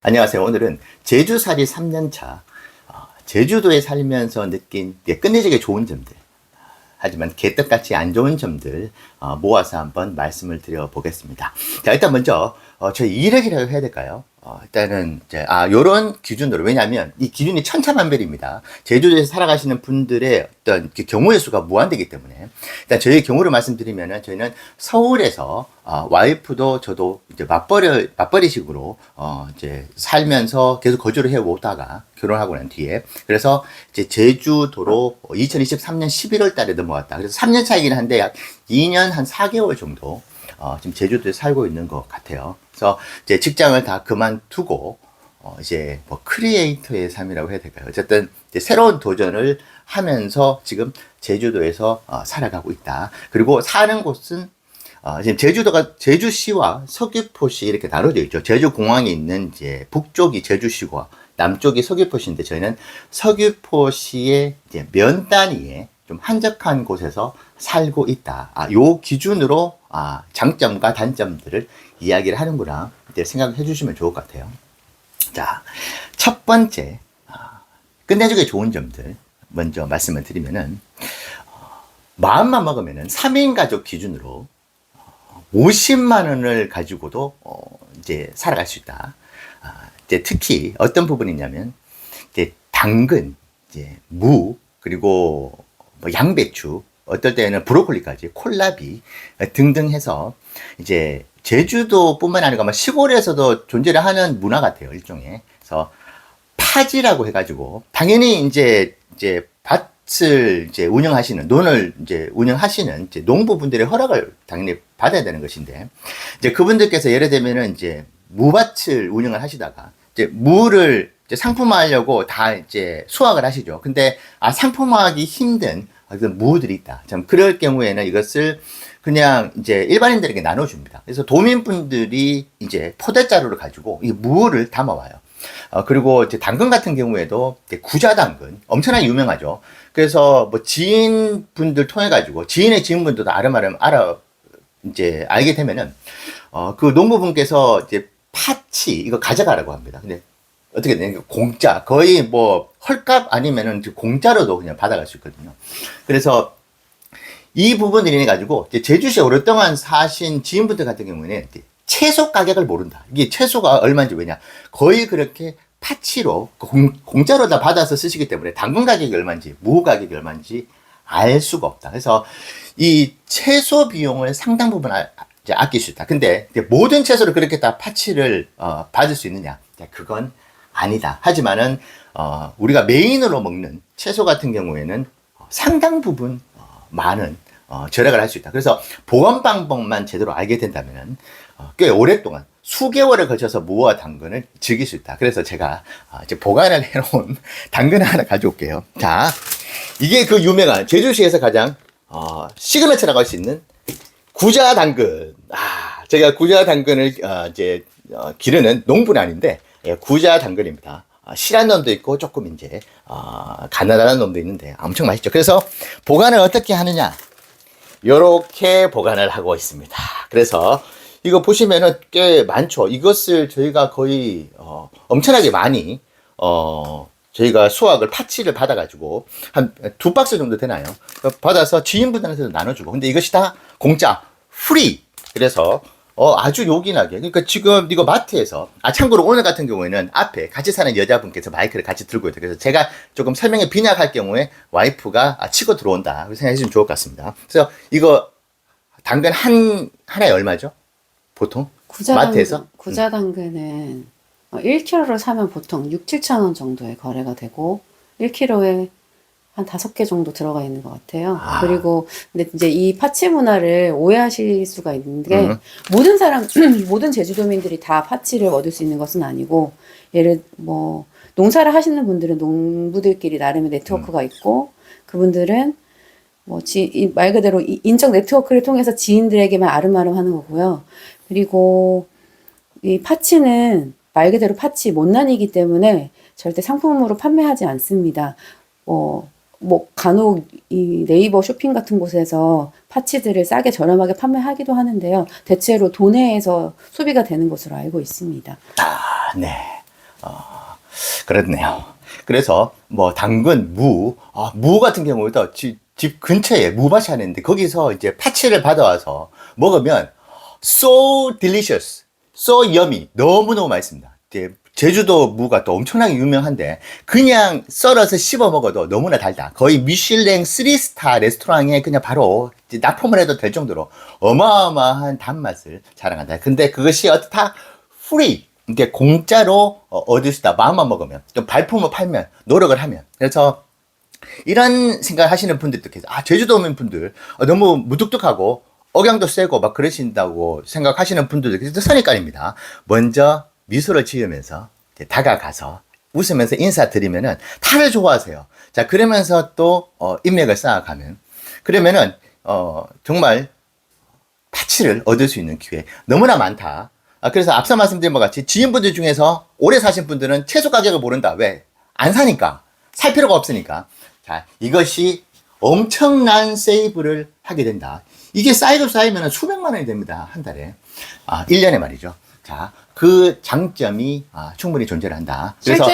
안녕하세요. 오늘은 제주살이 3년차, 제주도에 살면서 느낀 끝내주기 좋은 점들, 하지만 개떡같이 안 좋은 점들 모아서 한번 말씀을 드려보겠습니다. 자, 일단 먼저 저희 이력이라고 해야 될까요? 일단은 이제 요런 기준으로, 왜냐하면 이 기준이 천차만별입니다. 제주도에서 살아가시는 분들의 어떤 경우의 수가 무한되기 때문에, 일단 저희 경우를 말씀드리면은, 저희는 서울에서 와이프도 저도 이제 맞벌이식으로 이제 살면서 계속 거주를 해 오다가 결혼하고 난 뒤에, 그래서 이제 제주도로 2023년 11월 달에 넘어갔다. 그래서 3년 차이긴 한데 약 2년 한 4개월 정도 지금 제주도에 살고 있는 것 같아요. 그래서 이제 직장을 다 그만두고 이제 뭐 크리에이터의 삶이라고 해야 될까요? 어쨌든 이제 새로운 도전을 하면서 지금 제주도에서 살아가고 있다. 그리고 사는 곳은 지금 제주도가 제주시와 서귀포시 이렇게 나눠져 있죠. 제주공항에 있는 이제 북쪽이 제주시고 남쪽이 서귀포시인데, 저희는 서귀포시의 이제 면 단위에 좀 한적한 곳에서 살고 있다. 요 기준으로 장점과 단점들을 이야기를 하는구나 이제 생각해 주시면 좋을 것 같아요. 자, 첫 번째 끝내주기 좋은 점들 먼저 말씀을 드리면은, 마음만 먹으면은 3인 가족 기준으로 50만 원을 가지고도 이제 살아갈 수 있다. 이제 특히 어떤 부분이냐면, 이제 당근, 이제 무, 그리고 뭐 양배추, 어떨 때는 브로콜리까지, 콜라비 등등 해서 이제 제주도뿐만 아니라 뭐 시골에서도 존재를 하는 문화 같아요, 일종의. 그래서 파지라고 해가지고, 당연히 이제 밭을 이제 운영하시는, 논을 이제 운영하시는 이제 농부분들의 허락을 당연히 받아야 되는 것인데, 이제 그분들께서 예를 들면은 이제 무밭을 운영을 하시다가 이제 무를 이제 상품화하려고 다 이제 수확을 하시죠. 근데 상품화하기 힘든 어떤 무들이 있다. 참 그럴 경우에는 이것을 그냥 이제 일반인들에게 나눠줍니다. 그래서 도민분들이 이제 포대자루를 가지고 이 무를 담아와요. 그리고 이제 당근 같은 경우에도 구자당근 엄청나게 유명하죠. 그래서 뭐 지인분들 통해 가지고, 지인의 지인분들도 아름아름 이제 알게 되면은 그 농부분께서 이제 파치 이거 가져가라고 합니다. 근데 어떻게 되냐, 공짜, 거의 뭐 헐값 아니면은 공짜로도 그냥 받아갈 수 있거든요. 그래서 이 부분을 인해 가지고 제주시에 오랫동안 사신 지인분들 같은 경우에는 채소 가격을 모른다. 이게 채소가 얼마인지, 왜냐, 거의 그렇게 파치로 공짜로 다 받아서 쓰시기 때문에 당근 가격이 얼마인지 무 가격이 얼마인지 알 수가 없다. 그래서 이 채소 비용을 상당 부분 이제 아낄 수 있다. 근데 모든 채소를 그렇게 다 파치를 받을 수 있느냐? 그건 아니다. 하지만은 우리가 메인으로 먹는 채소 같은 경우에는 상당 부분 많은 절약을 할 수 있다. 그래서 보관 방법만 제대로 알게 된다면 꽤 오랫동안 수개월에 걸쳐서 무와 당근을 즐길 수 있다. 그래서 제가 이제 보관을 해놓은 당근을 하나 가져올게요. 자, 이게 그 유명한 제주시에서 가장 시그너처라고 할 수 있는 구자 당근. 제가 구자 당근을 이제 기르는 농부는 아닌데, 구자 당근입니다. 실한 놈도 있고 조금 이제 가난한 놈도 있는데 엄청 맛있죠. 그래서 보관을 어떻게 하느냐, 요렇게 보관을 하고 있습니다. 그래서 이거 보시면은 꽤 많죠. 이것을 저희가 거의 엄청나게 많이 저희가 수확을 파치를 받아가지고 한 2박스 정도 되나요? 받아서 지인분들한테도 나눠주고. 근데 이것이 다 공짜, 프리. 그래서 아주 요긴하게. 그러니까 지금 이거 마트에서, 참고로 오늘 같은 경우에는 앞에 같이 사는 여자분께서 마이크를 같이 들고 있다. 그래서 제가 조금 설명에 빈약할 경우에 와이프가 치고 들어온다 생각해 주시면 좋을 것 같습니다. 그래서 이거 당근 하나에 얼마죠? 보통? 마트에서? 구자당근은 1kg를 사면 보통 6, 7천 원 정도에 거래가 되고, 1kg에 한 5개 정도 들어가 있는 것 같아요. 그리고 근데 이제 이 파치 문화를 오해하실 수가 있는 게, 모든 제주도민들이 다 파치를 얻을 수 있는 것은 아니고, 뭐 농사를 하시는 분들은 농부들끼리 나름의 네트워크가 있고, 그분들은 뭐 말 그대로 인적 네트워크를 통해서 지인들에게만 아름아름 하는 거고요. 그리고 이 파치는 말 그대로 파치, 못난이기 때문에 절대 상품으로 판매하지 않습니다. 뭐 간혹 이 네이버 쇼핑 같은 곳에서 파치들을 싸게 저렴하게 판매하기도 하는데요. 대체로 도내에서 소비가 되는 것으로 알고 있습니다. 네. 그렇네요. 그래서 뭐 당근, 무 같은 경우도 집 근처에 무밭이 하나 있는데 거기서 이제 파치를 받아와서 먹으면 so delicious, so yummy, 너무너무 맛있습니다. 이제 제주도 무가 또 엄청나게 유명한데 그냥 썰어서 씹어 먹어도 너무나 달다. 거의 미슐랭 3스타 레스토랑에 그냥 바로 이제 납품을 해도 될 정도로 어마어마한 단맛을 자랑한다. 근데 그것이 어떻다? free. 이게 공짜로 얻을 수 있다. 마음만 먹으면. 또 발품을 팔면, 노력을 하면. 그래서 이런 생각을 하시는 분들도 계세요. 제주도민 분들 너무 무뚝뚝하고 억양도 세고 막 그러신다고 생각하시는 분들도 계세요. 선입관입니다. 먼저 미소를 지으면서 이제 다가가서 웃으면서 인사드리면은 다들 좋아하세요. 자, 그러면서 또 인맥을 쌓아가면 그러면은 정말 파치를 얻을 수 있는 기회 너무나 많다. 그래서 앞서 말씀드린 것 같이 지인분들 중에서 오래 사신 분들은 채소 가격을 모른다. 왜? 안 사니까. 살 필요가 없으니까. 자, 이것이 엄청난 세이브를 하게 된다. 이게 쌓이면 수백만 원이 됩니다. 한 달에. 1년에 말이죠. 자, 그 장점이 충분히 존재를 한다. 그래서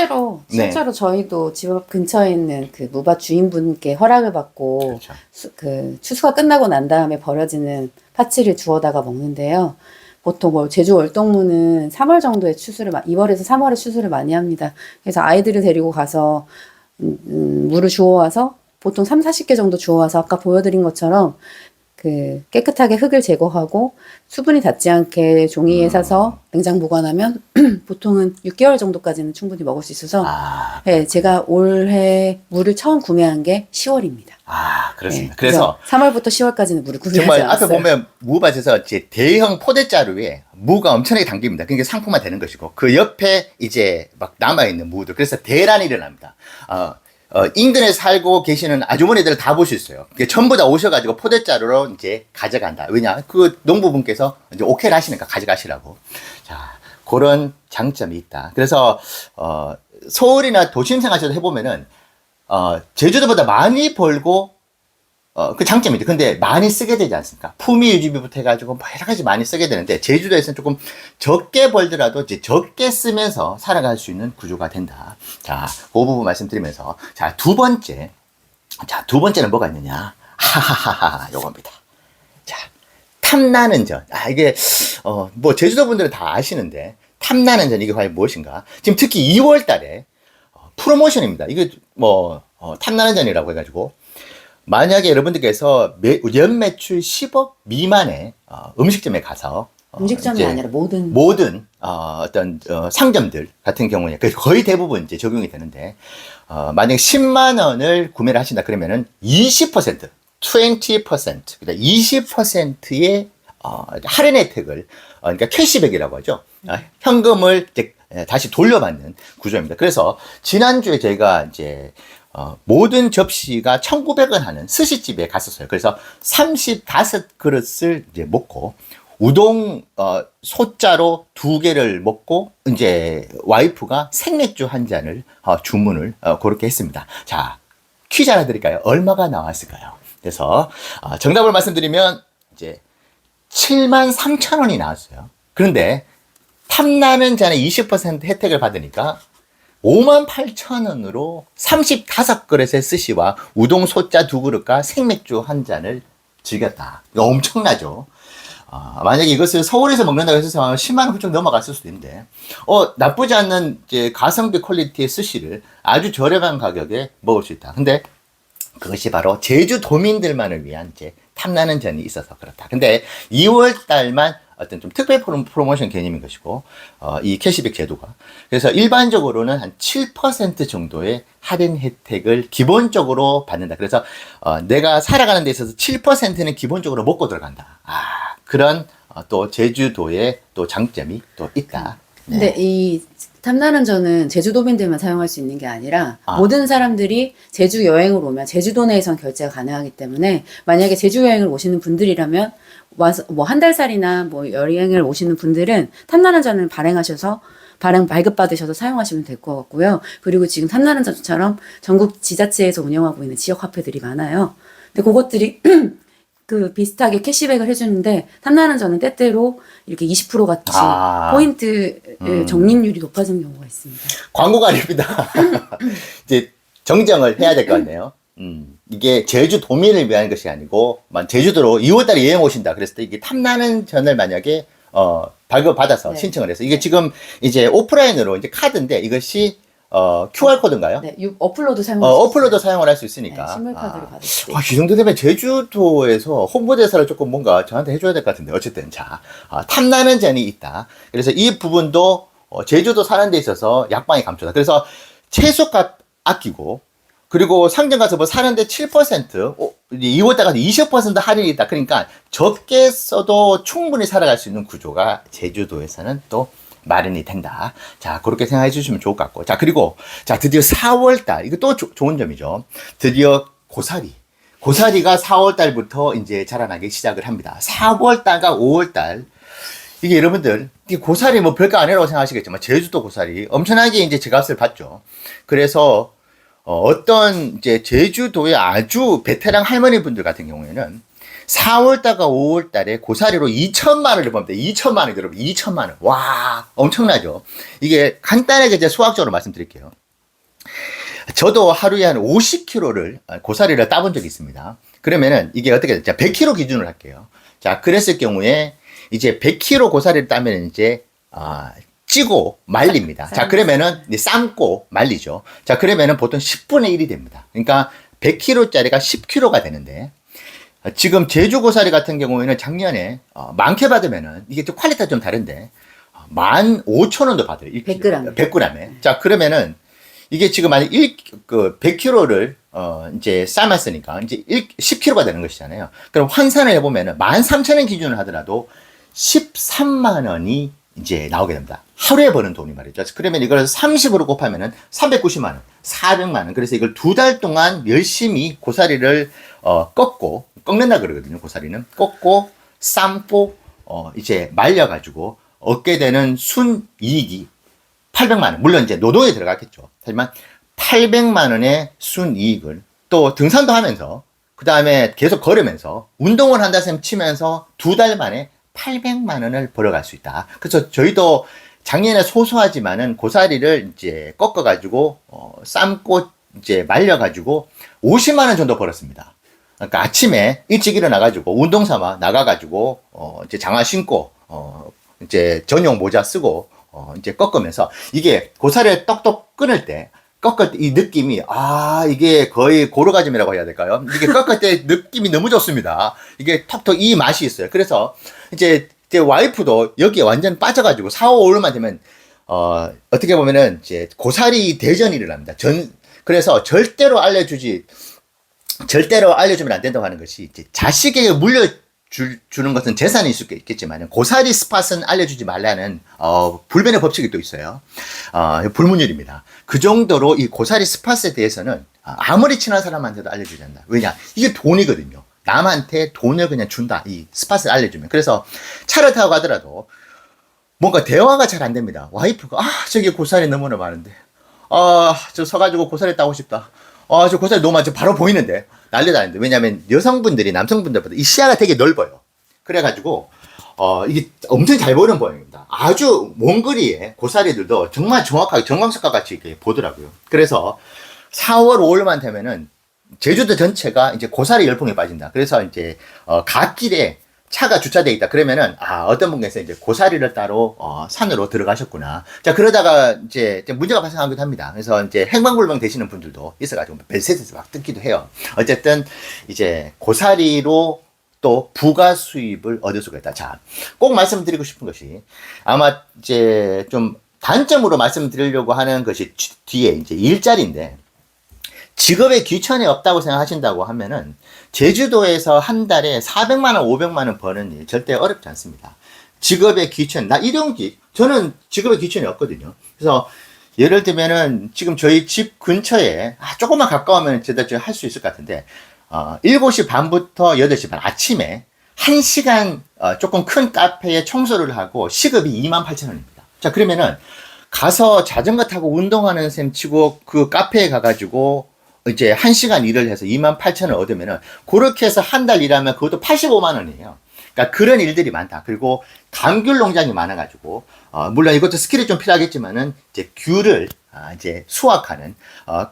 실제로 저희도 집 앞 근처에 있는 그 무밭 주인분께 허락을 받고 그렇죠. 그 추수가 끝나고 난 다음에 버려지는 파치를 주워다가 먹는데요. 보통 뭐 제주 월동무는 3월 정도에 2월에서 3월에 추수를 많이 합니다. 그래서 아이들을 데리고 가서 물을 주워와서 보통 3, 40개 정도 주워와서 아까 보여드린 것처럼 그 깨끗하게 흙을 제거하고 수분이 닿지 않게 종이에 싸서 냉장 보관하면 보통은 6개월 정도까지는 충분히 먹을 수 있어서 네, 제가 올해 물을 처음 구매한 게 10월입니다. 그렇습니다. 네, 그래서 3월부터 10월까지는 물을 구매하지 정말 않았어요. 앞에 보면 무밭에서 이제 대형 포대자루에 무가 엄청나게 담깁니다. 그게 상품화 되는 것이고 그 옆에 이제 막 남아있는 무들. 그래서 대란이 일어납니다. 인근에 살고 계시는 아주머니들 다 볼 수 있어요. 전부 다 오셔가지고 포대자루로 이제 가져간다. 왜냐? 그 농부분께서 이제 오케이를 하시니까 가져가시라고. 자, 그런 장점이 있다. 그래서, 서울이나 도심 생활에서 해보면은, 제주도보다 많이 벌고, 그 장점이죠. 근데 많이 쓰게 되지 않습니까? 품위 유지비부터 해가지고 뭐 여러 가지 많이 쓰게 되는데, 제주도에서는 조금 적게 벌더라도 이제 적게 쓰면서 살아갈 수 있는 구조가 된다. 자, 그 부분 말씀드리면서. 자, 두 번째는 뭐가 있느냐? 하하하하, 요겁니다. 자, 탐나는 전. 이게, 뭐, 제주도 분들은 다 아시는데, 탐나는 전, 이게 과연 무엇인가? 지금 특히 2월 달에, 프로모션입니다. 이게 뭐, 탐나는 전이라고 해가지고, 만약에 여러분들께서 연 매출 10억 미만의 음식점에 가서 음식점이 아니라 모든 어떤 상점들 같은 경우에 거의 대부분 이제 적용이 되는데 만약 10만 원을 구매를 하신다 그러면은 20% 20%의 할인 혜택을 그러니까 캐시백이라고 하죠. 현금을 이제 다시 돌려받는 구조입니다. 그래서 지난주에 저희가 이제 모든 접시가 1,900원 하는 스시집에 갔었어요. 그래서 35그릇을 이제 먹고, 우동, 소자로 2개를 먹고, 이제 와이프가 생맥주 한 잔을, 주문을, 그렇게 했습니다. 자, 퀴즈 하나 드릴까요? 얼마가 나왔을까요? 그래서, 정답을 말씀드리면, 이제, 73,000원이 나왔어요. 그런데, 탐나는 잔에 20% 혜택을 받으니까, 58,000원으로 35그릇의 스시와 우동 소자 2그릇과 생맥주 한 잔을 즐겼다. 이거 엄청나죠? 만약에 이것을 서울에서 먹는다고 해서 10만원 훌쩍 넘어갔을 수도 있는데, 나쁘지 않는 이제 가성비 퀄리티의 스시를 아주 저렴한 가격에 먹을 수 있다. 근데 그것이 바로 제주도민들만을 위한 이제 탐나는 전이 있어서 그렇다. 근데 2월 달만 어떤 좀 특별 프로모션 개념인 것이고, 이 캐시백 제도가. 그래서 일반적으로는 한 7% 정도의 할인 혜택을 기본적으로 받는다. 그래서, 내가 살아가는 데 있어서 7%는 기본적으로 먹고 들어간다. 그런, 또 제주도의 또 장점이 또 있다. 네. 근데 이 탐나는 전은 제주도민들만 사용할 수 있는 게 아니라 모든 사람들이 제주 여행을 오면 제주도 내에선 결제가 가능하기 때문에 만약에 제주 여행을 오시는 분들이라면 와서 뭐 한 달살이나 뭐 여행을 오시는 분들은 탐나는 전을 발급받으셔서 사용하시면 될 것 같고요. 그리고 지금 탐나는 전처럼 전국 지자체에서 운영하고 있는 지역 화폐들이 많아요. 근데 그것들이 그 비슷하게 캐시백을 해주는데 탐나는 저는 때때로 이렇게 20% 같이 포인트 적립률이 높아진 경우가 있습니다. 광고가 아닙니다. 이제 정정을 해야 될 것 같네요. 이게 제주 도민을 위한 것이 아니고 제주도로 2월달에 여행 오신다 그랬을 때 이게 탐나는 전을 만약에 발급받아서 네. 신청을 해서 이게 지금 이제 오프라인으로 이제 카드인데 이것이 QR 코드인가요? 네, 어플로도 사용. 어플로도 사용을 할 수 있으니까. 네, 실물카드를 받을 수 있어요. 이 정도 되면 제주도에서 홍보대사를 조금 뭔가 저한테 해줘야 될 것 같은데 어쨌든 자 탐나는 전이 있다. 그래서 이 부분도 제주도 사는 데 있어서 약방이 감초다. 그래서 채소값 아끼고 그리고 상점 가서 뭐 사는데 7% 2월달 가서 20% 할인이 있다. 그러니까 적게 써도 충분히 살아갈 수 있는 구조가 제주도에서는 또 마련이 된다. 자, 그렇게 생각해 주시면 좋을 것 같고. 자, 그리고, 자, 드디어 4월달. 이거 또 좋은 점이죠. 드디어 고사리. 고사리가 4월달부터 이제 자라나기 시작을 합니다. 4월달과 5월달. 이게 여러분들, 이게 고사리 뭐 별거 아니라고 생각하시겠지만, 제주도 고사리 엄청나게 이제 제값을 받죠. 그래서, 어떤 이제 제주도의 아주 베테랑 할머니 분들 같은 경우에는 4월달과 5월달에 고사리로 2천만 원을 법니다. 2천만 원, 여러분. 2천만 원. 와, 엄청나죠? 이게 간단하게 이제 수학적으로 말씀드릴게요. 저도 하루에 한 50kg를 고사리를 따본 적이 있습니다. 그러면은 이게 어떻게 되죠? 100kg 기준으로 할게요. 자, 그랬을 경우에 이제 100kg 고사리를 따면 이제, 찌고 말립니다. 자, 그러면은 이제 삶고 말리죠. 자, 그러면은 보통 10분의 1이 됩니다. 그러니까 100kg짜리가 10kg가 되는데, 지금 제주 고사리 같은 경우에는 작년에 많게 받으면은 이게 좀 퀄리티가 좀 다른데 15,000원도 받아요. 100g. 100g에. 자, 그러면은 이게 지금 만약 100kg를 이제 삶았으니까 이제 10kg가 되는 것이잖아요. 그럼 환산을 해보면은 13,000원 기준을 하더라도 13만 원이 이제 나오게 됩니다. 하루에 버는 돈이 말이죠. 그러면 이걸 30으로 곱하면은 390만 원, 400만 원. 그래서 이걸 2달 동안 열심히 고사리를 꺾는다 그러거든요. 고사리는 꺾고 삶고 이제 말려가지고 얻게 되는 순이익이 800만 원. 물론 이제 노동에 들어갔겠죠. 하지만 800만 원의 순이익을 또 등산도 하면서 그 다음에 계속 걸으면서 운동을 한다 셈 치면서 2달 만에 800만 원을 벌어갈 수 있다. 그래서 저희도 작년에 소소하지만은 고사리를 이제 꺾어가지고 삶고 이제 말려가지고 50만 원 정도 벌었습니다. 그러니까 아침에 일찍 일어나가지고 운동 삼아 나가가지고 이제 장화 신고 이제 전용 모자 쓰고 이제 꺾으면서 이게 고사리를 떡떡 끊을 때 꺾을 때 이 느낌이 이게 거의 고로가즘이라고 해야 될까요? 이게 꺾을 때 느낌이 너무 좋습니다. 이게 톡톡 이 맛이 있어요. 그래서 이제 제 와이프도 여기에 완전 빠져가지고 4, 5월만 되면 어떻게 보면은 이제 고사리 대전이 일어납니다. 그래서 절대로 알려주면 안 된다고 하는 것이 이제 자식에게 주는 것은 재산일 수 있겠지만 고사리 스팟은 알려주지 말라는 불변의 법칙이 또 있어요. 불문율입니다. 그 정도로 이 고사리 스팟에 대해서는 아무리 친한 사람한테도 알려주지 않는다. 왜냐? 이게 돈이거든요. 남한테 돈을 그냥 준다. 이 스팟을 알려주면. 그래서 차를 타고 가더라도 뭔가 대화가 잘 안 됩니다. 와이프가 저기 고사리 너무나 많은데 저 서가지고 고사리 따고 싶다. 저 고사리 너무 많죠. 바로 보이는데 난리 나는데. 왜냐면 여성분들이 남성분들보다 이 시야가 되게 넓어요. 그래가지고 이게 엄청 잘 보이는 모양입니다. 아주 먼 거리에 고사리들도 정말 정확하게 정광석과 같이 이렇게 보더라고요. 그래서 4월, 5월만 되면은 제주도 전체가 이제 고사리 열풍에 빠진다. 그래서 이제 갓길에 차가 주차되어 있다. 그러면은 어떤 분께서 이제 고사리를 따로 산으로 들어가셨구나. 자, 그러다가 이제 문제가 발생하기도 합니다. 그래서 이제 행방불명 되시는 분들도 있어가지고 벨셋에서 막 뜯기도 해요. 어쨌든 이제 고사리로 또 부가 수입을 얻을 수가 있다. 자, 꼭 말씀드리고 싶은 것이 아마 이제 좀 단점으로 말씀드리려고 하는 것이 뒤에 이제 일자리인데 직업에 귀천이 없다고 생각하신다고 하면은 제주도에서 한 달에 400만 원, 500만 원 버는 일 절대 어렵지 않습니다. 직업에 귀천, 나 일용직, 저는 직업에 귀천이 없거든요. 그래서 예를 들면은 지금 저희 집 근처에 조금만 가까우면 제가 할 수 있을 것 같은데 7시 반부터 8시 반 아침에 1시간 조금 큰 카페에 청소를 하고 시급이 28,000원입니다. 자, 그러면은 가서 자전거 타고 운동하는 셈 치고 그 카페에 가가지고 이제 1시간 일을 해서 28,000원 얻으면은 그렇게 해서 한 달 일하면 그것도 85만 원이에요. 그러니까 그런 일들이 많다. 그리고 감귤 농장이 많아가지고 물론 이것도 스킬이 좀 필요하겠지만은 이제 귤을 이제 수확하는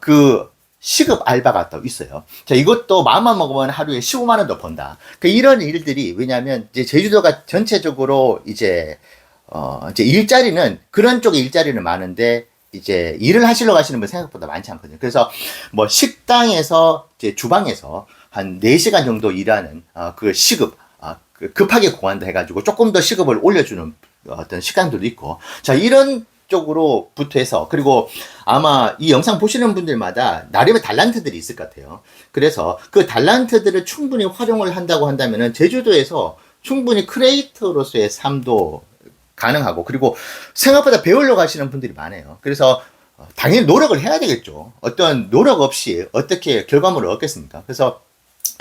그 시급 알바가 또 있어요. 자, 이것도 마음만 먹으면 하루에 15만 원도 번다. 그러니까 이런 일들이 왜냐하면 이제 제주도가 전체적으로 이제 일자리는 그런 쪽에 일자리는 많은데 이제 일을 하시러 가시는 분 생각보다 많지 않거든요. 그래서 뭐 식당에서 이제 주방에서 한 4시간 정도 일하는 그 시급 급하게 공한다 해가지고 조금 더 시급을 올려주는 어떤 식당들도 있고, 자, 이런 쪽으로부터 해서, 그리고 아마 이 영상 보시는 분들마다 나름의 달란트들이 있을 것 같아요. 그래서 그 달란트들을 충분히 활용을 한다고 한다면은 제주도에서 충분히 크리에이터로서의 삶도 가능하고, 그리고 생각보다 배우려고 하시는 분들이 많아요. 그래서 당연히 노력을 해야 되겠죠. 어떤 노력 없이 어떻게 결과물을 얻겠습니까? 그래서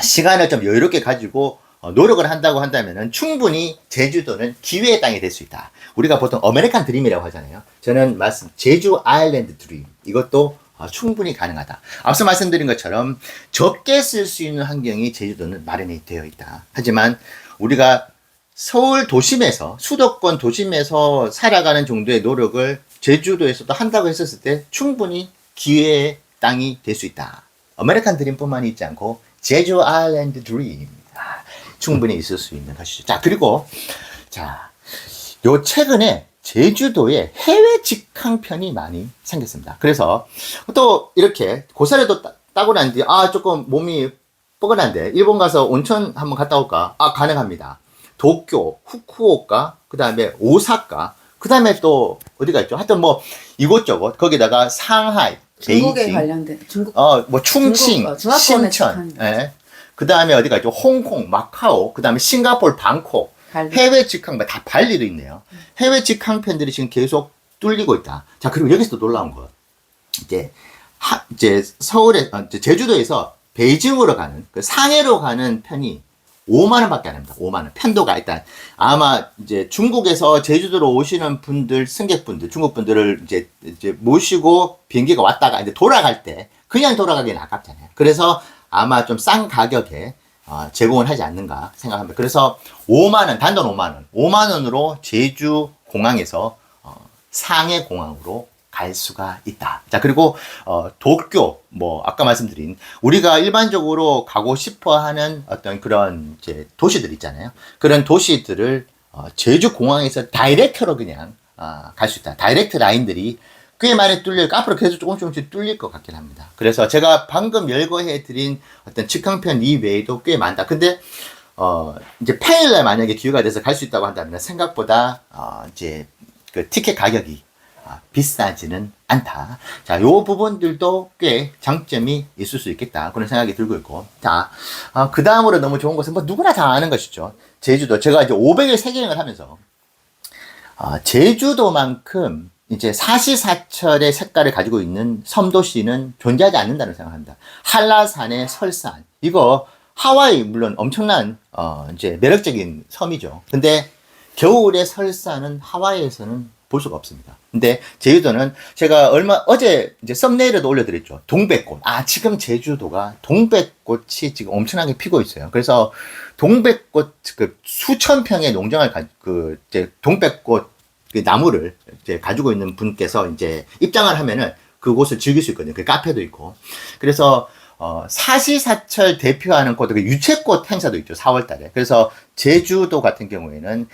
시간을 좀 여유롭게 가지고 노력을 한다고 한다면은 충분히 제주도는 기회의 땅이 될 수 있다. 우리가 보통 아메리칸 드림이라고 하잖아요. 저는 제주 아일랜드 드림. 이것도 충분히 가능하다. 앞서 말씀드린 것처럼 적게 쓸 수 있는 환경이 제주도는 마련이 되어 있다. 하지만 우리가 서울 도심에서, 수도권 도심에서 살아가는 정도의 노력을 제주도에서도 한다고 했었을 때 충분히 기회의 땅이 될 수 있다. 아메리칸 드림뿐만 있지 않고 제주 아일랜드 드림. 충분히 있을 수 있는 것이죠. 자, 그리고, 자, 요 최근에 제주도에 해외 직항편이 많이 생겼습니다. 그래서 또 이렇게 고사리도 따고 난 뒤, 조금 몸이 뻐근한데, 일본 가서 온천 한번 갔다 올까? 가능합니다. 도쿄, 후쿠오카, 그 다음에 오사카, 그 다음에 또 어디가 있죠? 하여튼 뭐 이곳저곳, 거기다가 상하이, 중국에 베이징, 관련된, 중국, 뭐 충칭, 중화권에 신천, 예. 그 다음에 어디가 있죠? 홍콩, 마카오, 그 다음에 싱가포르, 방콕, 발리. 해외 직항, 다 발리도 있네요. 해외 직항편들이 지금 계속 뚫리고 있다. 자, 그리고 여기서 또 놀라운 거. 이제 서울에, 제주도에서 베이징으로 가는, 그 상해로 가는 편이 5만원 밖에 안 합니다. 5만원. 편도가 일단, 아마 이제 중국에서 제주도로 오시는 분들, 승객분들, 중국분들을 이제 모시고 비행기가 왔다가 이제 돌아갈 때, 그냥 돌아가기는 아깝잖아요. 그래서 아마 좀 싼 가격에 제공을 하지 않는가 생각합니다. 그래서 5만원, 단돈 5만원. 5만원으로 제주 공항에서 상해 공항으로 갈 수가 있다. 자, 그리고 도쿄, 뭐 아까 말씀드린 우리가 일반적으로 가고 싶어 하는 어떤 그런 이제 도시들 있잖아요. 그런 도시들을 제주 공항에서 다이렉트로 그냥 갈 수 있다. 다이렉트 라인들이 꽤 많이 앞으로 계속 조금씩 뚫릴 것 같긴 합니다. 그래서 제가 방금 열거해드린 어떤 직항편 이외에도 꽤 많다. 근데, 이제 평일날 만약에 기회가 돼서 갈 수 있다고 한다면 생각보다, 이제 그 티켓 가격이 비싸지는 않다. 자, 요 부분들도 꽤 장점이 있을 수 있겠다. 그런 생각이 들고 있고. 자, 그 다음으로 너무 좋은 것은 뭐 누구나 다 아는 것이죠. 제주도. 제가 이제 500일 세계여행을 하면서, 제주도만큼 이제 사시사철의 색깔을 가지고 있는 섬도시는 존재하지 않는다는 생각합니다. 한라산의 설산. 이거 하와이 물론 엄청난 이제 매력적인 섬이죠. 근데 겨울의 설산은 하와이에서는 볼 수가 없습니다. 근데 제주도는 제가 어제 이제 썸네일에도 올려드렸죠. 동백꽃. 지금 제주도가 동백꽃이 지금 엄청나게 피고 있어요. 그래서 동백꽃 그 수천 평의 농장을 이제 동백꽃 그 나무를 이제 가지고 있는 분께서 이제 입장을 하면은 그곳을 즐길 수 있거든요. 그 카페도 있고. 그래서 사시사철 대표하는 꽃, 그 유채꽃 행사도 있죠. 4월 달에. 그래서 제주도 같은 경우에는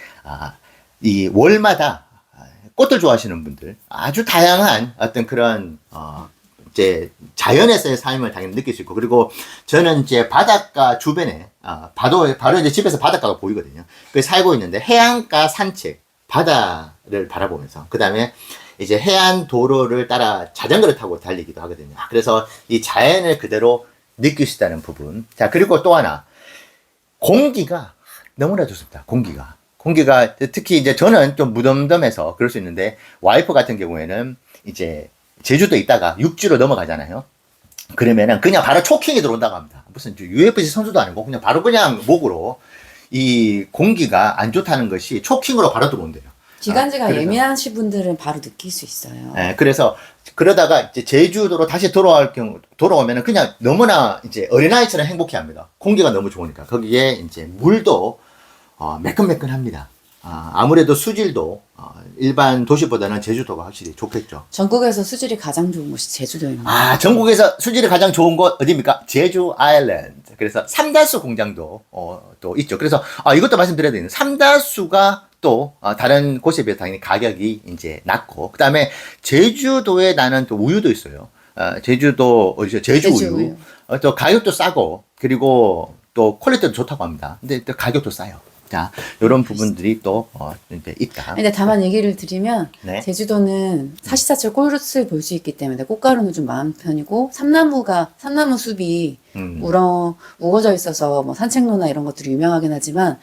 이 월마다 꽃들 좋아하시는 분들 아주 다양한 어떤 그런 이제 자연에서의 삶을 당연히 느낄 수 있고, 그리고 저는 이제 바닷가 주변에 바로 이제 집에서 바닷가가 보이거든요. 그 살고 있는데 해안가 산책, 바다를 바라보면서, 그 다음에 이제 해안 도로를 따라 자전거를 타고 달리기도 하거든요. 그래서 이 자연을 그대로 느낄 수 있다는 부분. 자, 그리고 또 하나. 공기가 너무나 좋습니다. 공기가 특히 이제 저는 좀 무덤덤해서 그럴 수 있는데, 와이프 같은 경우에는 이제 제주도에 있다가 육지로 넘어가잖아요. 그러면은 그냥 바로 초킹이 들어온다고 합니다. 무슨 UFC 선수도 아니고 그냥 바로 그냥 목으로 이 공기가 안 좋다는 것이 초킹으로 바로 들어온대요. 기관지가 그래서. 예민하신 분들은 바로 느낄 수 있어요. 예, 그래서 그러다가 이제 제주도로 다시 돌아오면은 그냥 너무나 이제 어린아이처럼 행복해 합니다. 공기가 너무 좋으니까. 거기에 이제 물도 매끈매끈합니다. 아무래도 수질도 일반 도시보다는 제주도가 확실히 좋겠죠. 전국에서 수질이 가장 좋은 곳이 제주도입니다. 전국에서 수질이 가장 좋은 곳 어디입니까? 제주 아일랜드. 그래서 삼다수 공장도 또 있죠. 그래서 이것도 말씀드려야 되는 삼다수가 또 다른 곳에 비해 당연히 가격이 이제 낮고 그다음에 제주도에 나는 또 우유도 있어요. 제주도 어디죠? 제주 제주 우유. 또 가격도 싸고 그리고 또 퀄리티도 좋다고 합니다. 근데 또 가격도 싸요. 자, 이런 부분들이 또 이제 있다. 근데 다만 얘기를 드리면 네. 제주도는 사시사철 꽃을 볼 수 있기 때문에 꽃가루는 좀 많은 편이고 삼나무 숲이 우거져 있어서 뭐 산책로나 이런 것들이 유명하긴 하지만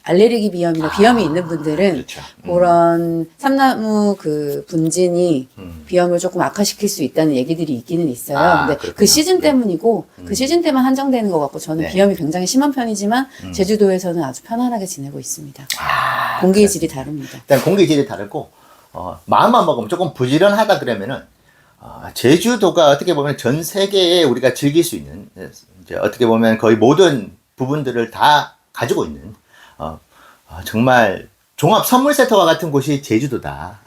알레르기 비염이나 비염이 있는 분들은 그렇죠. 그런 삼나무 그 분진이 비염을 조금 악화시킬 수 있다는 얘기들이 있기는 있어요. 근데 그렇구나. 그 시즌 네. 때문이고 그 시즌 때만 한정되는 것 같고 저는 네. 비염이 굉장히 심한 편이지만 제주도에서는 아주 편안하게 지내고 있습니다. 공기의 질이 다릅니다. 일단 공기 질이 다르고 마음만 먹으면 조금 부지런하다 그러면은 제주도가 어떻게 보면 전 세계에 우리가 즐길 수 있는 이제 어떻게 보면 거의 모든 부분들을 다 가지고 있는 정말 종합 선물 센터와 같은 곳이 제주도다.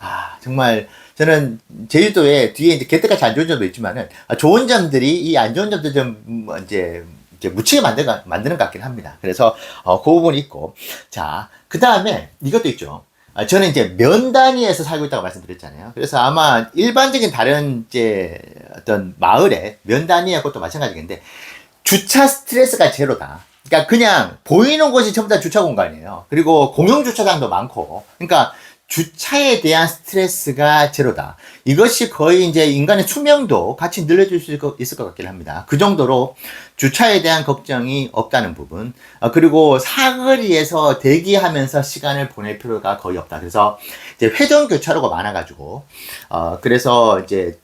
정말 저는 제주도에 뒤에 이제 개떡같이 안 좋은 점도 있지만은 좋은 점들이 이 안 좋은 점들 좀 이제 묻히게 만드는 것 같긴 합니다. 그래서 그 부분이 있고 자 그 다음에 이것도 있죠. 저는 이제 면 단위에서 살고 있다고 말씀드렸잖아요. 그래서 아마 일반적인 다른 이제 어떤 마을에 면 단위의 것도 마찬가지인데 주차 스트레스가 제로다. 그러니까 그냥 보이는 곳이 전부 다 주차 공간이에요. 그리고 공용 주차장도 많고, 그러니까 주차에 대한 스트레스가 제로다. 이것이 거의 이제 인간의 수명도 같이 늘려줄 수 있을 것 같긴 합니다. 그 정도로 주차에 대한 걱정이 없다는 부분. 그리고 사거리에서 대기하면서 시간을 보낼 필요가 거의 없다. 그래서 이제 회전 교차로가 많아가지고, 그래서 이제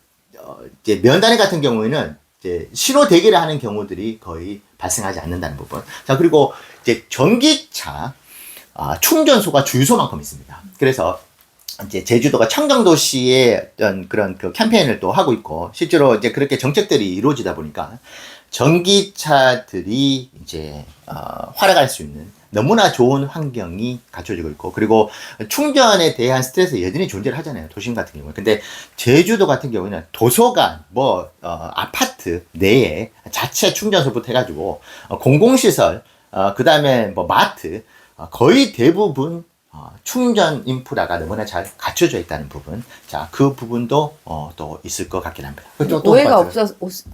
면단위 같은 경우에는 이제 신호 대기를 하는 경우들이 거의 발생하지 않는다는 부분. 자, 그리고 이제 전기차, 충전소가 주유소만큼 있습니다. 그래서 이제 제주도가 청정도시의 어떤 그런 그 캠페인을 또 하고 있고, 실제로 이제 그렇게 정책들이 이루어지다 보니까 전기차들이 이제, 활약할 수 있는 너무나 좋은 환경이 갖춰지고 있고, 그리고 충전에 대한 스트레스 여전히 존재를 하잖아요. 도심 같은 경우는. 근데 제주도 같은 경우는 도서관, 아파트 내에 자체 충전소부터 해가지고, 공공시설, 그 다음에 마트, 거의 대부분 충전 인프라가 너무나 잘 갖춰져 있다는 부분. 자, 그 부분도 또 있을 것 같긴 합니다. 오해가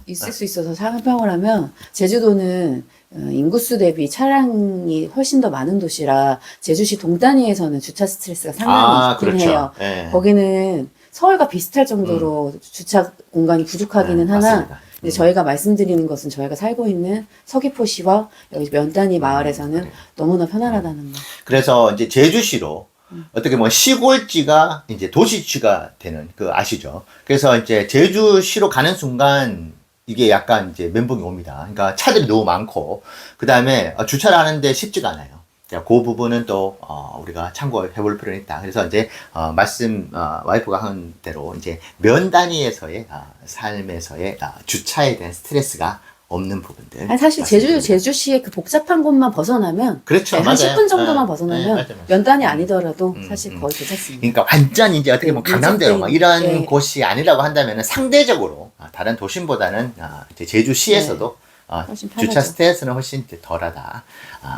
있을 수 있어서 상평을 하면 제주도는 인구수 대비 차량이 훨씬 더 많은 도시라 제주시 동단위에서는 주차 스트레스가 상당히 있긴 그렇죠. 해요. 예. 거기는 서울과 비슷할 정도로 주차 공간이 부족하기는 하나 맞습니다. 근데 저희가 말씀드리는 것은 저희가 살고 있는 서귀포시와 여기 면단위 마을에서는 그래요. 너무나 편안하다는 거. 그래서 이제 제주시로 어떻게 보면 시골지가 이제 도시지가 되는 그 아시죠? 그래서 이제 제주시로 가는 순간 이게 약간 이제 멘붕이 옵니다. 그러니까 차들이 너무 많고 그 다음에 주차를 하는데 쉽지가 않아요. 자, 그 부분은 또 우리가 참고해 볼 필요는 있다. 그래서 이제 와이프가 한 대로 이제 면 단위에서의 삶에서의 주차에 대한 스트레스가 없는 부분들. 아니, 사실 제주시의 그 복잡한 곳만 벗어나면 그렇죠. 한 맞아요. 10분 정도만 네, 벗어나면 맞아요. 면단이 아니더라도 사실 거의 괜찮습니다. 그러니까 완전 이제 어떻게 보면 강남대로 막 이런 네. 곳이 아니라고 한다면 상대적으로 다른 도심보다는 이제 제주시에서도 훨씬 주차 편하죠. 스트레스는 훨씬 이제 덜하다.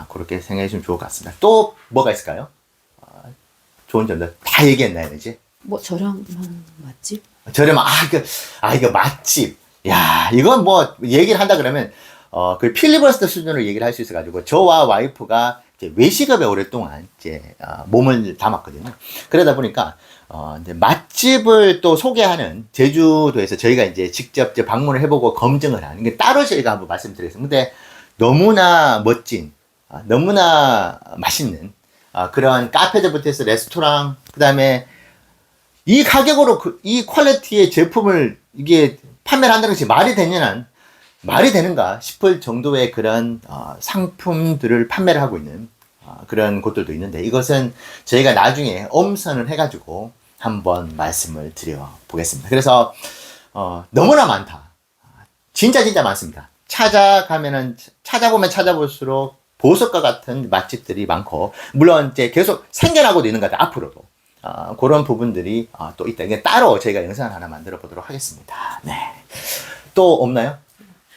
그렇게 생각해 주시면 좋을 것 같습니다. 또 뭐가 있을까요? 좋은 점들 다 얘기했나요, 이제? 뭐 저렴한 맛집? 저렴한 이거 맛집. 야, 이건 뭐 얘기를 한다 그러면 그 필리버스터 수준으로 얘기를 할 수 있어가지고 저와 와이프가 이제 외식업에 오랫동안 이제 몸을 담았거든요. 그러다 보니까 이제 맛집을 또 소개하는 제주도에서 저희가 이제 직접 이제 방문을 해보고 검증을 하는 게 따로 저희가 한번 말씀드리겠습니다. 근데 너무나 멋진, 너무나 맛있는 그런 카페들부터 해서 레스토랑, 그 다음에 이 가격으로 이 퀄리티의 제품을 이게 판매를 한다는 것이 말이 되는가 싶을 정도의 그런 상품들을 판매를 하고 있는 그런 곳들도 있는데 이것은 저희가 나중에 엄선을 해가지고 한번 말씀을 드려보겠습니다. 그래서 너무나 많다. 진짜 많습니다. 찾아보면 찾아볼수록 보석과 같은 맛집들이 많고, 물론 이제 계속 생겨나고도 있는 것 같아요. 앞으로도. 그런 부분들이 또 있다. 이게 따로 저희가 영상을 하나 만들어 보도록 하겠습니다. 네. 또 없나요?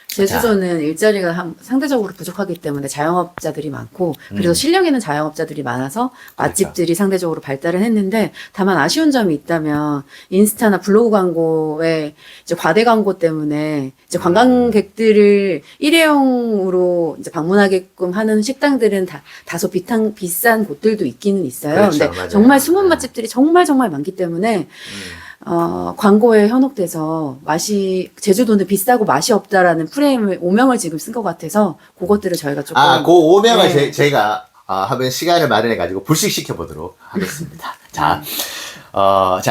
제주도는 일자리가 상대적으로 부족하기 때문에 자영업자들이 많고, 그래서 실력 있는 자영업자들이 많아서 맛집들이 상대적으로 발달을 했는데, 다만 아쉬운 점이 있다면 인스타나 블로그 광고에 이제 과대 광고 때문에 이제 관광객들을 일회용으로 이제 방문하게끔 하는 식당들은 다소 비싼 곳들도 있기는 있어요. 그렇죠, 근데 맞아요. 정말 숨은 맛집들이 정말 많기 때문에 광고에 현혹돼서 제주도는 비싸고 맛이 없다라는 오명을 지금 쓴 것 같아서 그것들을 저희가 조금. 그 오명을 네. 저희가 한번 시간을 마련해가지고 불식시켜 보도록 하겠습니다. 자,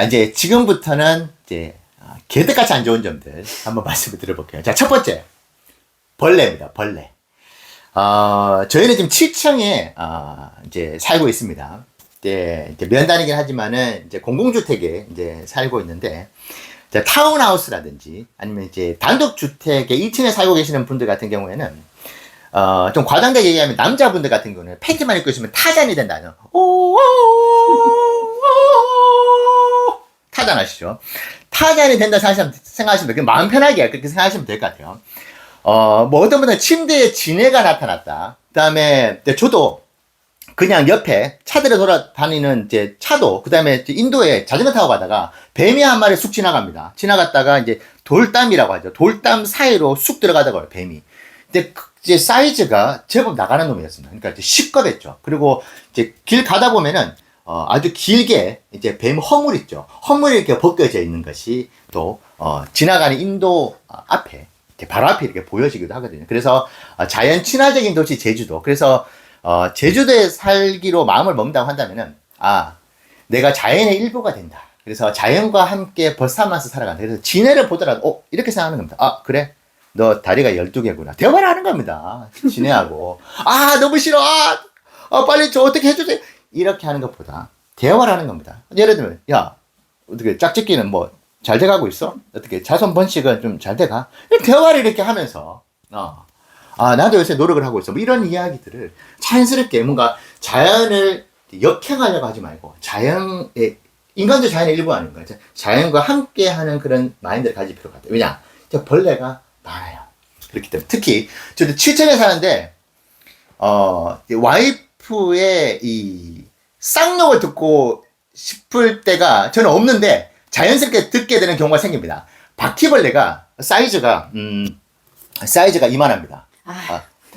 이제 지금부터는 이제 개떡같이 안 좋은 점들 한번 말씀을 드려볼게요. 자, 첫 번째. 벌레입니다. 벌레. 저희는 지금 7층에 이제 살고 있습니다. 이제 면단이긴 하지만은 이제 공공주택에 이제 살고 있는데, 이제 타운하우스라든지 아니면 이제 단독주택에 1층에 살고 계시는 분들 같은 경우에는 좀 과장되게 얘기하면 남자분들 같은 경우는 팬티만 입고 있으면 타잔이 된다는 타잔 아시죠? 타잔이 된다 생각하시면 그냥 마음 편하게 그렇게 생각하시면 될 것 같아요. 뭐 어떤 분은 침대에 진해가 나타났다. 그다음에 저도 그냥 옆에 차들이 돌아다니는 이제 차도, 그 다음에 인도에 자전거 타고 가다가 뱀이 한 마리 쑥 지나갑니다. 지나갔다가 이제 돌담이라고 하죠. 돌담 사이로 쑥 들어가다가 뱀이. 근데 이제 사이즈가 제법 나가는 놈이었습니다. 그러니까 이제 시겁했죠. 그리고 이제 길 가다 보면은 아주 길게 이제 뱀 허물 있죠. 허물이 이렇게 벗겨져 있는 것이 또 지나가는 인도 앞에 바로 앞에 이렇게 보여지기도 하거든요. 그래서 자연 친화적인 도시 제주도. 그래서 제주도에 살기로 마음을 먹는다고 한다면은, 내가 자연의 일부가 된다. 그래서 자연과 함께 벗삼아서 살아간다. 그래서 지네를 보더라도, 이렇게 생각하는 겁니다. 그래? 너 다리가 12개구나. 대화를 하는 겁니다. 지네하고. 너무 싫어. 빨리 저 어떻게 해주세요. 이렇게 하는 것보다 대화를 하는 겁니다. 예를 들면, 야, 어떻게 짝짓기는 뭐 잘 돼가고 있어? 어떻게 자손 번식은 좀 잘 돼가? 대화를 이렇게 하면서, 나도 요새 노력을 하고 있어. 뭐 이런 이야기들을 자연스럽게 뭔가 자연을 역행하려고 하지 말고 인간도 자연의 일부 아닌가. 자연과 함께 하는 그런 마인드를 가질 필요가 있다. 왜냐? 벌레가 많아요. 그렇기 때문에. 특히, 저도 7층에 사는데, 와이프의 이 쌍욕을 듣고 싶을 때가 저는 없는데, 자연스럽게 듣게 되는 경우가 생깁니다. 바퀴벌레가 사이즈가 이만합니다.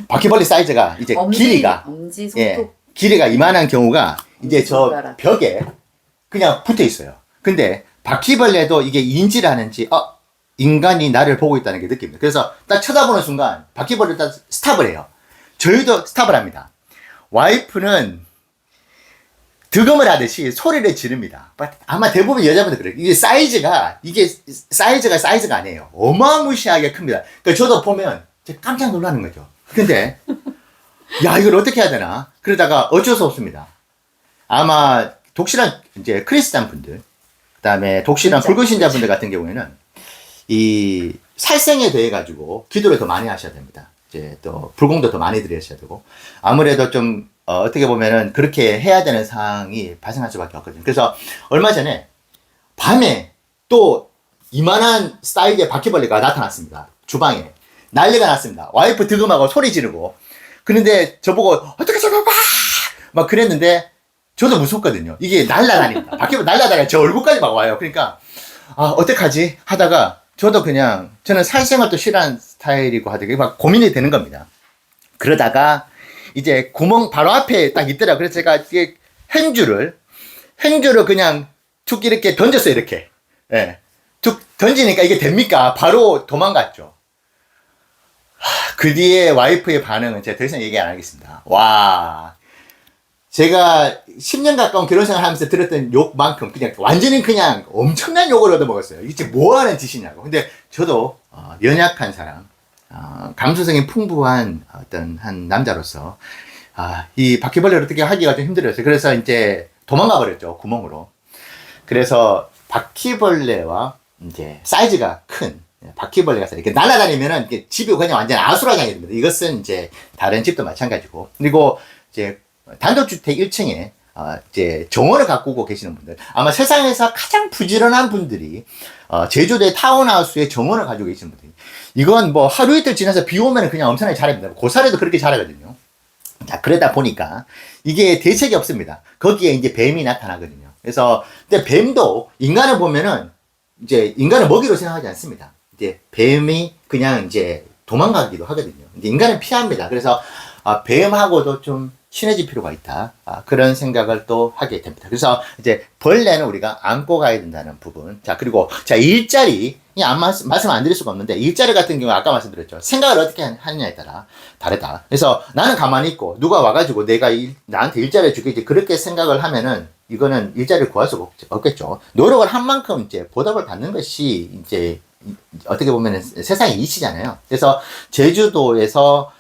바퀴벌레 사이즈가 이제 길이가 엄지 손톱 길이가 이만한 경우가 이제 저 손가락. 벽에 그냥 붙어 있어요. 근데 바퀴벌레도 이게 인지를 하는지 인간이 나를 보고 있다는 게 느낍니다. 그래서 딱 쳐다보는 순간 바퀴벌레 딱 스탑을 해요. 저희도 스탑을 합니다. 와이프는 득음을 하듯이 소리를 지릅니다. 아마 대부분 여자분들 그래요. 이게 사이즈가 아니에요. 어마무시하게 큽니다. 그러니까 저도 보면 깜짝 놀라는 거죠. 근데 야, 이걸 어떻게 해야 되나? 그러다가 어쩔 수 없습니다. 아마 독실한 이제 크리스찬 분들, 그다음에 독실한 불교신자 분들 같은 경우에는 이 살생에 대해 가지고 기도를 더 많이 하셔야 됩니다. 이제 또 불공도 더 많이 드리셔야 되고, 아무래도 좀 어떻게 보면은 그렇게 해야 되는 상황이 발생할 수밖에 없거든요. 그래서 얼마 전에 밤에 또 이만한 사이즈의 바퀴벌레가 나타났습니다. 주방에. 난리가 났습니다. 와이프 득음하고 소리 지르고. 그런데 저보고 어떻게 잡아봐! 막 그랬는데 저도 무섭거든요. 이게 날라다닙니다. 바퀴벌레 날라다니까 저 얼굴까지 막 와요. 그러니까 어떡하지? 하다가 저는 살생을 또 싫어하는 스타일이고 하다가 막 고민이 되는 겁니다. 그러다가 이제 구멍 바로 앞에 딱 있더라고요. 그래서 제가 이게 행주를 그냥 툭 이렇게 던졌어요. 이렇게. 툭 던지니까 이게 됩니까? 바로 도망갔죠. 그 뒤에 와이프의 반응은 제가 더 이상 얘기 안 하겠습니다. 와. 제가 10년 가까운 결혼생활 하면서 들었던 욕만큼 완전히 그냥 엄청난 욕을 얻어먹었어요. 이게 뭐 하는 짓이냐고. 근데 저도 연약한 사람, 감수성이 풍부한 어떤 한 남자로서 이 바퀴벌레를 어떻게 하기가 좀 힘들었어요. 그래서 이제 도망가 버렸죠. 구멍으로. 그래서 바퀴벌레와 이제 사이즈가 큰 바퀴벌레가 이렇게 날아다니면은 이게 집이 그냥 완전 아수라장이 됩니다. 이것은 이제 다른 집도 마찬가지고. 그리고 이제 단독주택 1층에 이제 정원을 가꾸고 계시는 분들, 아마 세상에서 가장 부지런한 분들이 제주도의 타운하우스에 정원을 가지고 계시는 분들이, 이건 뭐 하루 이틀 지나서 비 오면 그냥 엄청나게 자랍니다. 고사리도 그렇게 자라거든요. 자, 그러다 보니까 이게 대책이 없습니다. 거기에 이제 뱀이 나타나거든요. 그래서 근데 뱀도 인간을 보면은 이제 인간을 먹이로 생각하지 않습니다. 이제 뱀이 그냥 이제 도망가기도 하거든요. 이제 인간은 피합니다. 그래서 뱀하고도 좀 친해질 필요가 있다. 그런 생각을 또 하게 됩니다. 그래서 이제 벌레는 우리가 안고 가야 된다는 부분. 자, 그리고 자, 일자리. 말씀 안 드릴 수가 없는데, 일자리 같은 경우 아까 말씀드렸죠. 생각을 어떻게 하느냐에 따라 다르다. 그래서 나는 가만히 있고, 누가 와가지고 나한테 일자리를 주겠지. 그렇게 생각을 하면은, 이거는 일자리를 구할 수가 없겠죠. 노력을 한 만큼 이제 보답을 받는 것이 이제 어떻게 보면은 세상의 이치잖아요. 그래서 제주도에서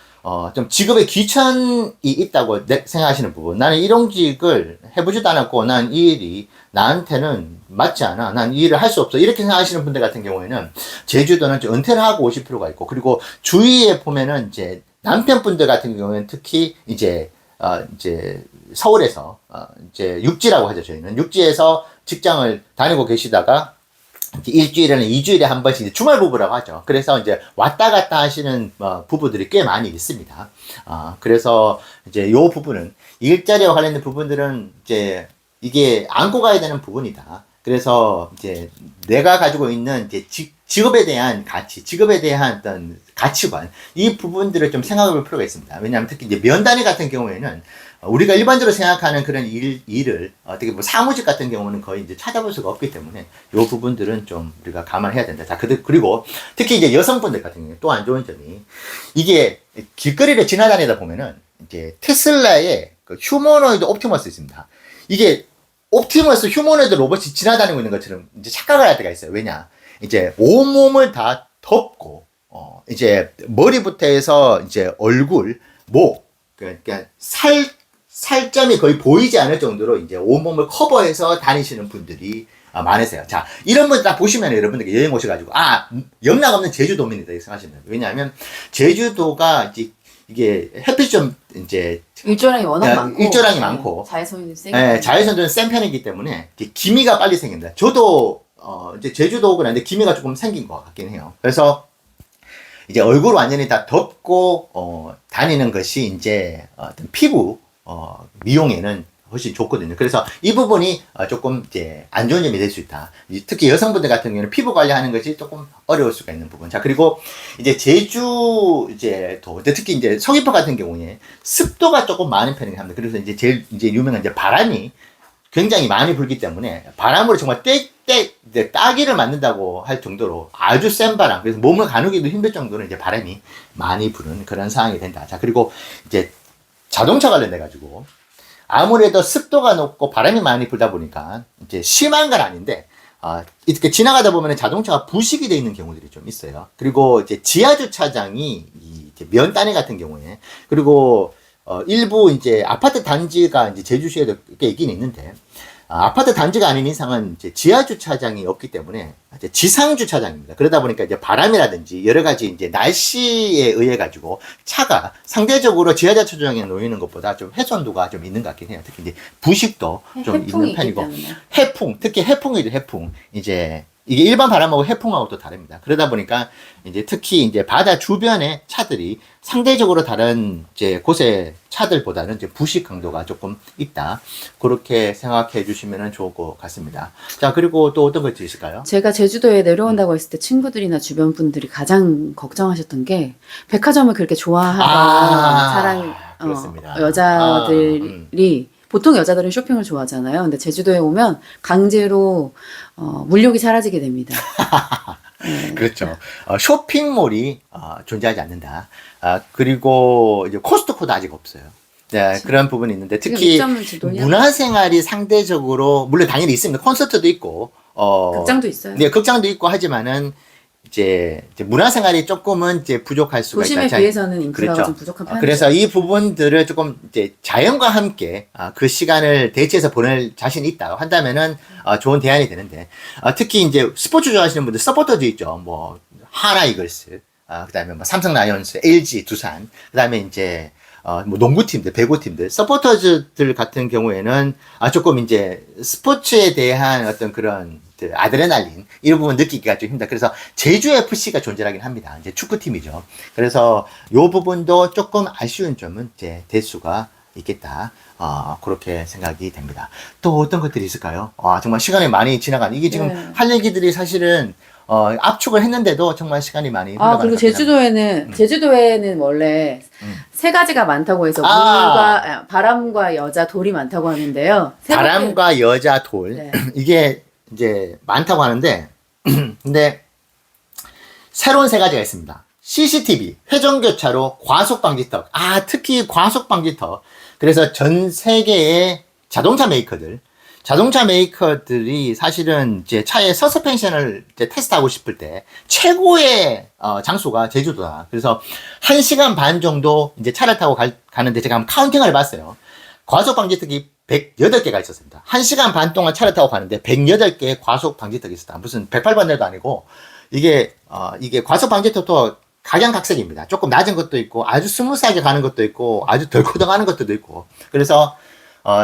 좀 직업에 귀천이 있다고 생각하시는 부분. 나는 일용직을 해보지도 않았고, 난 이 일이 나한테는 맞지 않아. 난 이 일을 할 수 없어. 이렇게 생각하시는 분들 같은 경우에는 제주도는 좀 은퇴를 하고 오실 필요가 있고, 그리고 주위에 보면은 이제 남편분들 같은 경우에는 특히 이제 서울에서 이제 육지라고 하죠. 저희는 육지에서 직장을 다니고 계시다가 일주일에는 2주일에 한 번씩 주말 부부라고 하죠. 그래서 이제 왔다 갔다 하시는 부부들이 꽤 많이 있습니다. 그래서 이제 요 부분은 일자리와 관련된 부분들은 이제 이게 안고 가야 되는 부분이다. 그래서 이제 내가 가지고 있는 이제 직업에 대한 가치, 직업에 대한 어떤 가치관, 이 부분들을 좀 생각해 볼 필요가 있습니다. 왜냐하면 특히 이제 면단위 같은 경우에는 우리가 일반적으로 생각하는 그런 일을 어떻게 뭐 사무직 같은 경우는 거의 이제 찾아볼 수가 없기 때문에 이 부분들은 좀 우리가 감안해야 된다. 자, 그리고 특히 이제 여성분들 같은 경우에 또 안 좋은 점이, 이게 길거리를 지나다니다 보면은 이제 테슬라의 그 휴머노이드 옵티머스 있습니다. 이게 옵티머스 휴머노이드 로봇이 지나다니고 있는 것처럼 이제 착각을 할 때가 있어요. 왜냐? 이제 온몸을 다 덮고, 이제 머리부터 해서 이제 얼굴, 목, 그러니까 살점이 거의 보이지 않을 정도로 이제 온몸을 커버해서 다니시는 분들이 많으세요. 자, 이런 분 딱 보시면 여러분들께 여행 오셔가지고, 영락 없는 제주도민이다, 이렇게 생각하시면 돼요. 왜냐하면 제주도가 이게 햇빛 좀 이제 일조량이 워낙 많고, 일조량이 많고, 자외선이 세기 네, 자외선들은 센 편이기 때문에 기미가 빨리 생깁니다. 저도 이제 제주도 오고 나는데 기미가 조금 생긴 것 같긴 해요. 그래서 이제 얼굴 완전히 다 덮고 다니는 것이 이제 어떤 피부 미용에는 훨씬 좋거든요. 그래서 이 부분이 조금 이제 안 좋은 점이 될 수 있다. 특히 여성분들 같은 경우는 피부 관리하는 것이 조금 어려울 수가 있는 부분. 자, 그리고 이제 특히 이제 서귀포 같은 경우에 습도가 조금 많은 편이긴 합니다. 그래서 이제 제일 이제 유명한 이제 바람이 굉장히 많이 불기 때문에 바람으로 정말 이제 따기를 맞는다고 할 정도로 아주 센 바람, 그래서 몸을 가누기도 힘들 정도로 이제 바람이 많이 부는 그런 상황이 된다. 자, 그리고 이제 자동차 관련돼가지고 아무래도 습도가 높고 바람이 많이 불다 보니까 이제 심한 건 아닌데, 이렇게 지나가다 보면 자동차가 부식이 되어 있는 경우들이 좀 있어요. 그리고 이제 지하주차장이 이제 면단위 같은 경우에, 그리고 일부 이제 아파트 단지가 이제 제주시에도 꽤 있긴 있는데, 아파트 단지가 아닌 이상은 이제 지하 주차장이 없기 때문에 이제 지상 주차장입니다. 그러다 보니까 이제 바람이라든지 여러 가지 이제 날씨에 의해 가지고 차가 상대적으로 지하 주차장에 놓이는 것보다 좀 훼손도가 좀 있는 것 같긴 해요. 특히 이제 부식도 좀 있는 편이고, 특히 해풍이죠, 해풍. 이제 이게 일반 바람하고 해풍하고 또 다릅니다. 그러다 보니까 이제 특히 이제 바다 주변의 차들이 상대적으로 다른 이제 곳의 차들보다는 이제 부식 강도가 조금 있다. 그렇게 생각해 주시면 좋을 것 같습니다. 자, 그리고 또 어떤 것이 있을까요? 제가 제주도에 내려온다고 했을 때 친구들이나 주변 분들이 가장 걱정하셨던 게, 백화점을 그렇게 좋아하던 그렇습니다. 여자들이 보통 여자들은 쇼핑을 좋아하잖아요. 근데 제주도에 오면 강제로 물욕이 사라지게 됩니다. 네. 그렇죠. 쇼핑몰이 존재하지 않는다. 그리고 이제 코스트코도 아직 없어요. 네, 그렇죠. 그런 부분이 있는데, 특히 문화생활이 상대적으로 물론 당연히 있습니다. 콘서트도 있고, 극장도 있어요. 네, 극장도 있고 하지만은 이제 문화생활이 조금은 이제 부족할 수가 도심에 있다. 비해서는 인프라가 그렇죠. 좀 부족한 편이죠. 그래서 이 부분들을 조금 이제 자연과 함께 그 시간을 대체해서 보낼 자신이 있다 한다면은 좋은 대안이 되는데 특히 이제 스포츠 좋아하시는 분들 서포터즈 있죠. 뭐 하나 이글스, 그다음에 뭐 삼성 라이온스, LG, 두산, 그다음에 이제 뭐 농구팀들, 배구팀들, 서포터즈들 같은 경우에는 조금 이제 스포츠에 대한 어떤 그런 아드레날린 이런 부분 느끼기가 좀 힘들다. 그래서 제주 FC가 존재하긴 합니다. 이제 축구팀이죠. 그래서 요 부분도 조금 아쉬운 점은 이제 될 수가 있겠다. 그렇게 생각이 됩니다. 또 어떤 것들이 있을까요? 정말 시간이 많이 지나간 이게 지금 네. 할 얘기들이 사실은 압축을 했는데도 정말 시간이 많이 흘러가는 그리고 것 같긴 합니다. 제주도에는 원래 세 가지가 많다고 해서 바람과 여자, 돌이 많다고 하는데요. 바람과 여자, 돌. 네. 이게 이제 많다고 하는데, 근데 새로운 세 가지가 있습니다. CCTV, 회전교차로, 과속방지턱. 특히 과속방지턱. 그래서 전 세계의 자동차 메이커들이 사실은 이제 차의 서스펜션을 이제 테스트하고 싶을 때 최고의 장소가 제주도다. 그래서 1시간 반 정도 이제 차를 타고 가는데 제가 한번 카운팅을 해봤어요. 과속 방지턱이 108개가 있었습니다. 1시간 반 동안 차를 타고 가는데 108개의 과속 방지턱이 있었다. 무슨 108번대도 아니고 이게 과속 방지턱도 각양각색입니다. 조금 낮은 것도 있고 아주 스무스하게 가는 것도 있고 아주 덜커덩하는 것도 있고. 그래서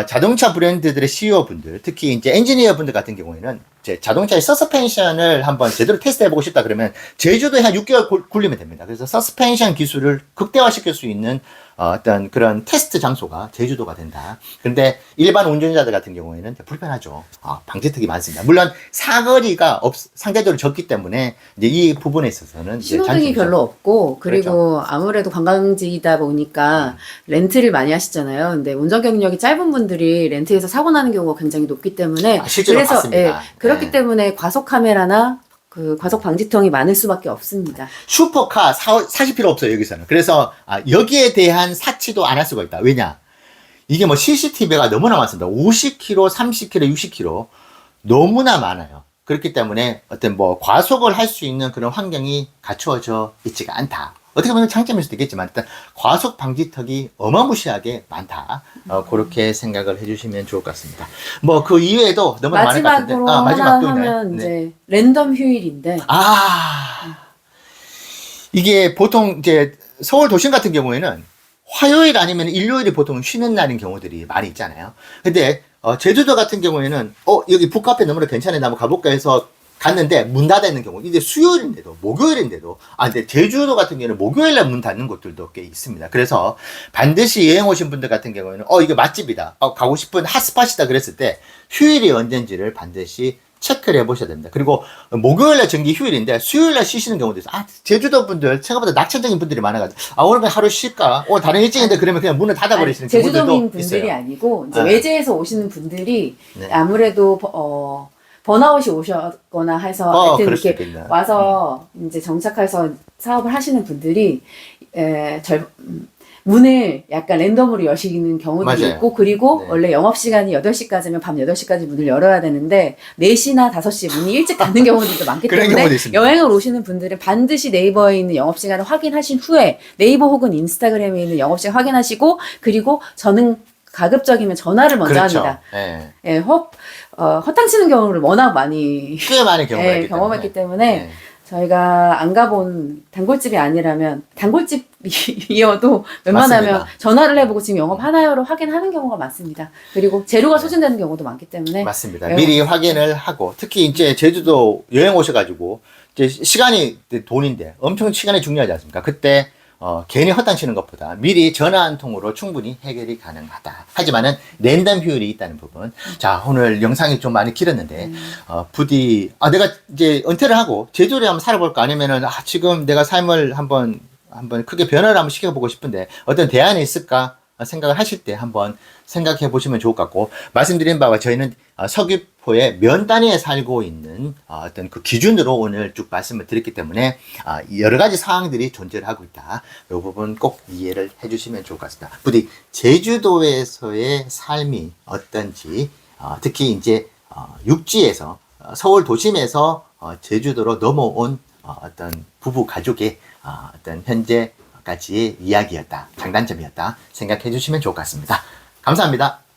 자동차 브랜드들의 CEO 분들, 특히 이제 엔지니어 분들 같은 경우에는 이제 자동차의 서스펜션을 한번 제대로 테스트해보고 싶다 그러면 제주도에 한 6개월 굴리면 됩니다. 그래서 서스펜션 기술을 극대화시킬 수 있는 어떤 그런 테스트 장소가 제주도가 된다. 그런데 일반 운전자들 같은 경우에는 불편하죠. 방지턱이 많습니다. 물론 사거리가 상대적으로 적기 때문에 이제 이 부분에 있어서는 신호등이 별로 없고, 그리고 그렇죠. 아무래도 관광지이다 보니까 렌트를 많이 하시잖아요. 근데 운전 경력이 짧은 분들이 렌트에서 사고 나는 경우가 굉장히 높기 때문에 실제로 봤습니다. 그렇기 때문에 과속 카메라나 그 과속 방지턱이 많을 수밖에 없습니다. 슈퍼카 사실 필요 없어요, 여기서는. 그래서 여기에 대한 사치도 안 할 수가 있다. 왜냐? 이게 뭐 CCTV가 너무나 많습니다. 50km, 30km, 60km 너무나 많아요. 그렇기 때문에 어떤 뭐 과속을 할 수 있는 그런 환경이 갖추어져 있지가 않다. 어떻게 보면 장점일 수도 있겠지만 일단 과속 방지턱이 어마무시하게 많다. 그렇게 생각을 해주시면 좋을 것 같습니다. 뭐 그 이외에도 너무 많을 것 같은데. 마지막으로 하나 하면 이제 랜덤 휴일인데. 이게 보통 이제 서울 도심 같은 경우에는 화요일 아니면 일요일이 보통 쉬는 날인 경우들이 많이 있잖아요. 근데 제주도 같은 경우에는 여기 북카페 너무나 괜찮네, 나 한번 가볼까 해서 갔는데 문 닫아 있는 경우, 이제 수요일인데도 목요일인데도 근데 제주도 같은 경우는 목요일날 문 닫는 곳들도 꽤 있습니다. 그래서 반드시 여행 오신 분들 같은 경우에는 이게 맛집이다, 가고 싶은 핫스팟이다 그랬을 때 휴일이 언젠지를 반드시 체크를 해보셔야 됩니다. 그리고 목요일날 정기 휴일인데 수요일날 쉬시는 경우도 있어요. 제주도 분들 생각보다 낙천적인 분들이 많아가지고 오늘 그냥 하루 쉴까? 다른 일정인데 그러면 그냥 문을 닫아버리시는 경우들도 제주도민 분들이 있어요. 아니고 이제 외지에서 오시는 분들이 네. 아무래도 번아웃이 오셨거나 해서 하여튼 이렇게 와서 이제 정착해서 사업을 하시는 분들이 문을 약간 랜덤으로 여시는 경우들이 맞아요. 있고, 그리고 네. 원래 영업시간이 8시까지면 밤 8시까지 문을 열어야 되는데 4시나 5시에 문이 일찍 닫는 경우들도 많기 때문에 여행을 오시는 분들은 반드시 네이버에 있는 영업시간을 확인하신 후에 네이버 혹은 인스타그램에 있는 영업시간 확인하시고, 그리고 저는 가급적이면 전화를 먼저 합니다. 네. 허탕치는 경우를 워낙 꽤 많이 경험했기 때문에 저희가 안 가본 단골집이 아니라면, 단골집이어도 웬만하면 맞습니다. 전화를 해보고 지금 영업하나요를 확인하는 경우가 많습니다. 그리고 재료가 소진되는 경우도 많기 때문에 맞습니다. 미리 확인을 하고, 특히 이제 제주도 여행 오셔가지고 이제 시간이 돈인데 엄청 시간이 중요하지 않습니까? 그때 괜히 헛당치는 것보다 미리 전화 한 통으로 충분히 해결이 가능하다. 하지만은 랜덤 휴일이 있다는 부분. 자, 오늘 영상이 좀 많이 길었는데 부디 내가 이제 은퇴를 하고 제주도에 한번 살아볼까, 아니면은 지금 내가 삶을 한번 크게 변화를 한번 시켜보고 싶은데 어떤 대안이 있을까 생각을 하실 때 한번 생각해 보시면 좋을 것 같고, 말씀드린 바와 저희는 서귀포의 면 단위에 살고 있는 어떤 그 기준으로 오늘 쭉 말씀을 드렸기 때문에 여러 가지 상황들이 존재를 하고 있다. 이 부분 꼭 이해를 해 주시면 좋을 것 같습니다. 부디 제주도에서의 삶이 어떤지, 특히 이제 육지에서 서울 도심에서 제주도로 넘어온 어떤 부부 가족의 어떤 현재까지의 이야기였다, 장단점이었다 생각해 주시면 좋을 것 같습니다. 감사합니다.